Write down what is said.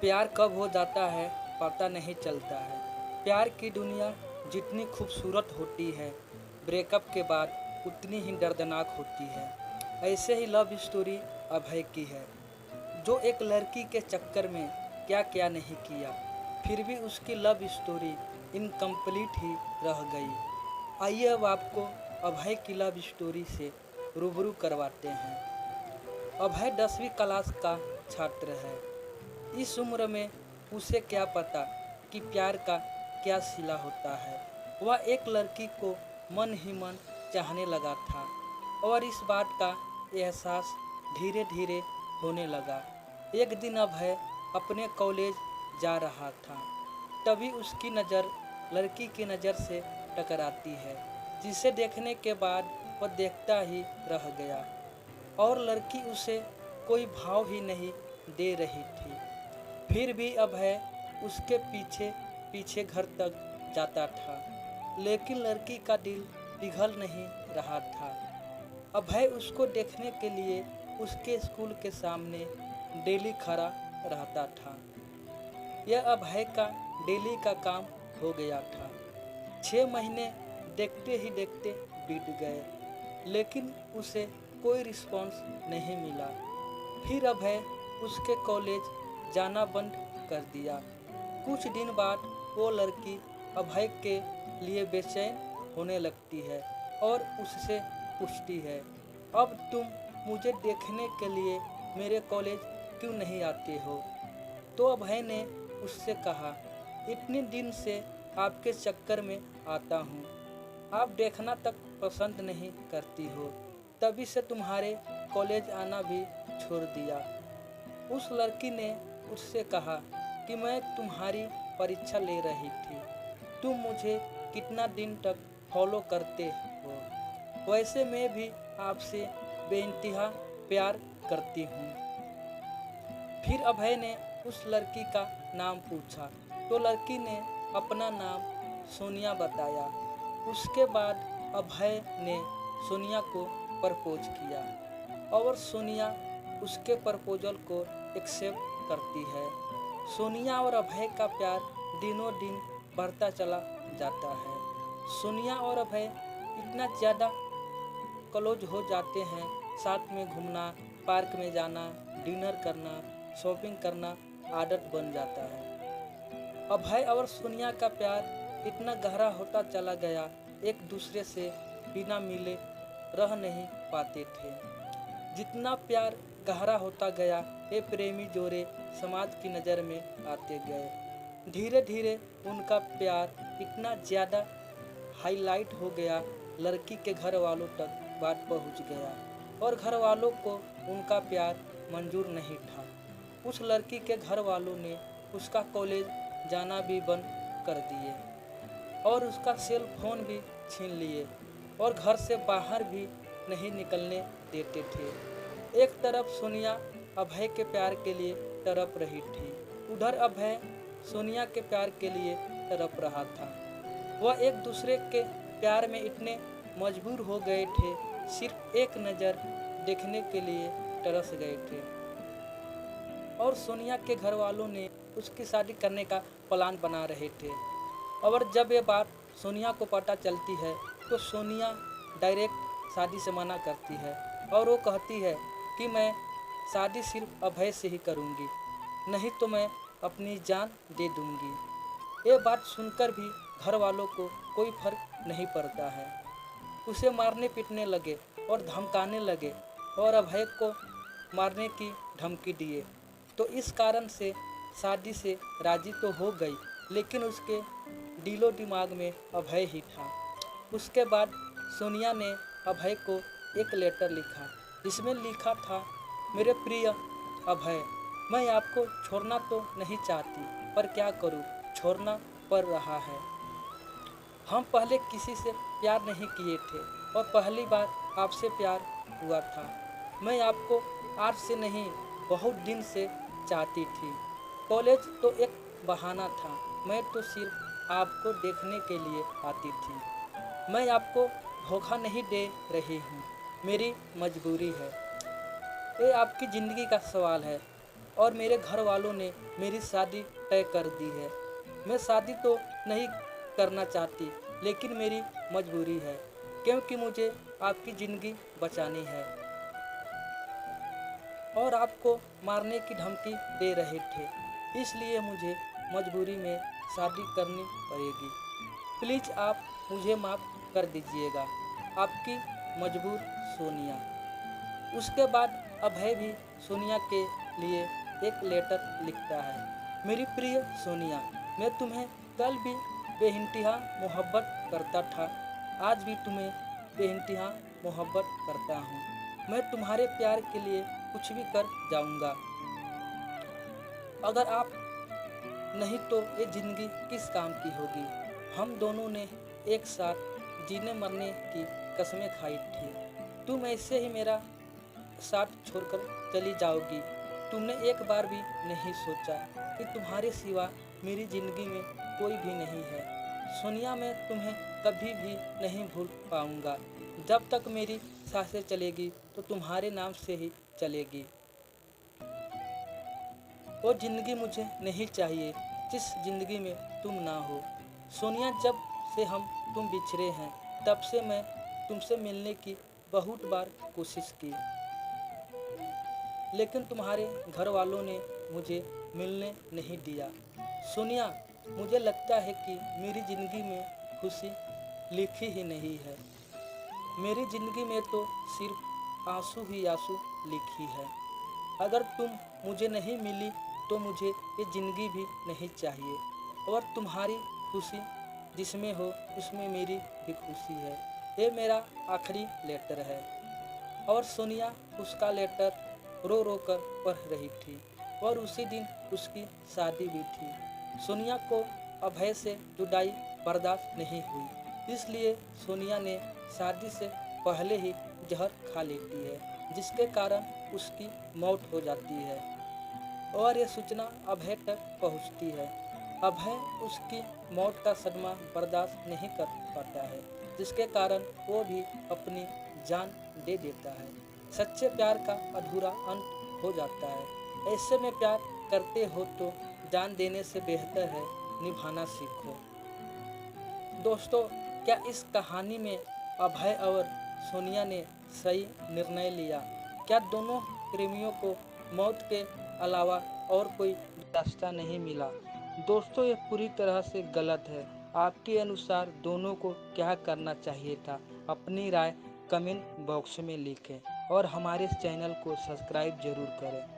प्यार कब हो जाता है पता नहीं चलता है। प्यार की दुनिया जितनी खूबसूरत होती है, ब्रेकअप के बाद उतनी ही दर्दनाक होती है। ऐसे ही लव स्टोरी अभय की है, जो एक लड़की के चक्कर में क्या क्या नहीं किया, फिर भी उसकी लव स्टोरी इनकम्प्लीट ही रह गई। आइए अब आपको अभय की लव स्टोरी से रूबरू करवाते हैं। अभय 10वीं क्लास का छात्र है। इस उम्र में उसे क्या पता कि प्यार का क्या सिला होता है। वह एक लड़की को मन ही मन चाहने लगा था और इस बात का एहसास धीरे धीरे होने लगा। एक दिन अभय अपने कॉलेज जा रहा था, तभी उसकी नज़र लड़की की नज़र से टकराती है, जिसे देखने के बाद वह देखता ही रह गया और लड़की उसे कोई भाव ही नहीं दे रही थी। फिर भी अभय उसके पीछे पीछे घर तक जाता था, लेकिन लड़की का दिल पिघल नहीं रहा था। अभय उसको देखने के लिए उसके स्कूल के सामने डेली खड़ा रहता था। यह अभय का डेली का काम हो गया था। 6 महीने देखते ही देखते बीत गए, लेकिन उसे कोई रिस्पॉन्स नहीं मिला। फिर अभय उसके कॉलेज जाना बंद कर दिया। कुछ दिन बाद वो लड़की अभय के लिए बेचैन होने लगती है और उससे पूछती है, अब तुम मुझे देखने के लिए मेरे कॉलेज क्यों नहीं आते हो? तो अभय ने उससे कहा, इतने दिन से आपके चक्कर में आता हूँ, आप देखना तक पसंद नहीं करती हो, तभी से तुम्हारे कॉलेज आना भी छोड़ दिया। उस लड़की ने उससे कहा कि मैं तुम्हारी परीक्षा ले रही थी, तुम मुझे कितना दिन तक फॉलो करते हो, वैसे मैं भी आपसे बेइंतहा प्यार करती हूँ। फिर अभय ने उस लड़की का नाम पूछा, तो लड़की ने अपना नाम सोनिया बताया। उसके बाद अभय ने सोनिया को प्रपोज किया और सोनिया उसके प्रपोजल को एक्सेप्ट करती है। सोनिया और अभय का प्यार दिनों दिन बढ़ता चला जाता है। सोनिया और अभय इतना ज़्यादा क्लोज हो जाते हैं, साथ में घूमना, पार्क में जाना, डिनर करना, शॉपिंग करना आदत बन जाता है। अभय और सोनिया का प्यार इतना गहरा होता चला गया, एक दूसरे से बिना मिले रह नहीं पाते थे। जितना प्यार गहरा होता गया, ये प्रेमी जोड़े समाज की नज़र में आते गए। धीरे धीरे उनका प्यार इतना ज़्यादा हाईलाइट हो गया, लड़की के घर वालों तक बात पहुंच गया और घर वालों को उनका प्यार मंजूर नहीं था। उस लड़की के घर वालों ने उसका कॉलेज जाना भी बंद कर दिए और उसका सेल फोन भी छीन लिए और घर से बाहर भी नहीं निकलने देते थे। एक तरफ सोनिया अभय के प्यार के लिए तड़प रही थी, उधर अभय सोनिया के प्यार के लिए तड़प रहा था। वह एक दूसरे के प्यार में इतने मजबूर हो गए थे, सिर्फ एक नज़र देखने के लिए तरस गए थे। और सोनिया के घर वालों ने उसकी शादी करने का प्लान बना रहे थे। और जब ये बात सोनिया को पता चलती है, तो सोनिया डायरेक्ट शादी से मना करती है और वो कहती है कि मैं शादी सिर्फ अभय से ही करूँगी, नहीं तो मैं अपनी जान दे दूँगी। ये बात सुनकर भी घर वालों को कोई फर्क नहीं पड़ता है। उसे मारने पीटने लगे और धमकाने लगे और अभय को मारने की धमकी दिए। तो इस कारण से शादी से राजी तो हो गई, लेकिन उसके दिलो दिमाग में अभय ही था। उसके बाद सोनिया ने अभय को एक लेटर लिखा, जिसमें लिखा था, मेरे प्रिय अभय, मैं आपको छोड़ना तो नहीं चाहती, पर क्या करूं, छोड़ना पड़ रहा है। हम पहले किसी से प्यार नहीं किए थे और पहली बार आपसे प्यार हुआ था। मैं आपको आज से नहीं, बहुत दिन से चाहती थी। कॉलेज तो एक बहाना था, मैं तो सिर्फ आपको देखने के लिए आती थी। मैं आपको धोखा नहीं दे रही हूँ, मेरी मजबूरी है। ये आपकी ज़िंदगी का सवाल है और मेरे घर वालों ने मेरी शादी तय कर दी है। मैं शादी तो नहीं करना चाहती, लेकिन मेरी मजबूरी है, क्योंकि मुझे आपकी ज़िंदगी बचानी है और आपको मारने की धमकी दे रहे थे, इसलिए मुझे मजबूरी में शादी करनी पड़ेगी। प्लीज़ आप मुझे माफ़ कर दीजिएगा। आपकी मजबूर सोनिया। उसके बाद अभय भी सोनिया के लिए एक लेटर लिखता है। मेरी प्रिय सोनिया, मैं तुम्हें कल भी बेइंतहा मोहब्बत करता था, आज भी तुम्हें बेइंतहा मोहब्बत करता हूँ। मैं तुम्हारे प्यार के लिए कुछ भी कर जाऊँगा। अगर आप नहीं तो ये ज़िंदगी किस काम की होगी। हम दोनों ने एक साथ जीने मरने की कसमें खाई थी। तुम ऐसे ही मेरा साथ छोड़कर चली जाओगी। तुमने एक बार भी नहीं सोचा कि तुम्हारे सिवा मेरी ज़िंदगी में कोई भी नहीं है। सोनिया, मैं तुम्हें कभी भी नहीं भूल पाऊँगा। जब तक मेरी सांसें चलेगी तो तुम्हारे नाम से ही चलेगी। वो ज़िंदगी मुझे नहीं चाहिए जिस ज़िंदगी में तुम ना हो। सोनिया, जब से तुम बिछड़े हैं तब से मैं तुमसे मिलने की बहुत बार कोशिश की, लेकिन तुम्हारे घर वालों ने मुझे मिलने नहीं दिया। सोनिया, मुझे लगता है कि मेरी ज़िंदगी में खुशी लिखी ही नहीं है। मेरी ज़िंदगी में तो सिर्फ आंसू ही आंसू लिखी है। अगर तुम मुझे नहीं मिली तो मुझे ये ज़िंदगी भी नहीं चाहिए। और तुम्हारी खुशी जिसमें हो उसमें मेरी भी खुशी है। ये मेरा आखिरी लेटर है। और सोनिया उसका लेटर रो रो कर पढ़ रही थी और उसी दिन उसकी शादी भी थी। सोनिया को अभय से जुदाई बर्दाश्त नहीं हुई, इसलिए सोनिया ने शादी से पहले ही जहर खा लेती है, जिसके कारण उसकी मौत हो जाती है और ये सूचना अभय तक पहुंचती है। अभय उसकी मौत का सदमा बर्दाश्त नहीं कर पाता है, जिसके कारण वो भी अपनी जान दे देता है। सच्चे प्यार का अधूरा अंत हो जाता है। ऐसे में प्यार करते हो तो जान देने से बेहतर है निभाना सीखो। दोस्तों, क्या इस कहानी में अभय और सोनिया ने सही निर्णय लिया? क्या दोनों प्रेमियों को मौत के अलावा और कोई रास्ता नहीं मिला? दोस्तों, ये पूरी तरह से गलत है। आपके अनुसार दोनों को क्या करना चाहिए था? अपनी राय कमेंट बॉक्स में लिखें और हमारे चैनल को सब्सक्राइब जरूर करें।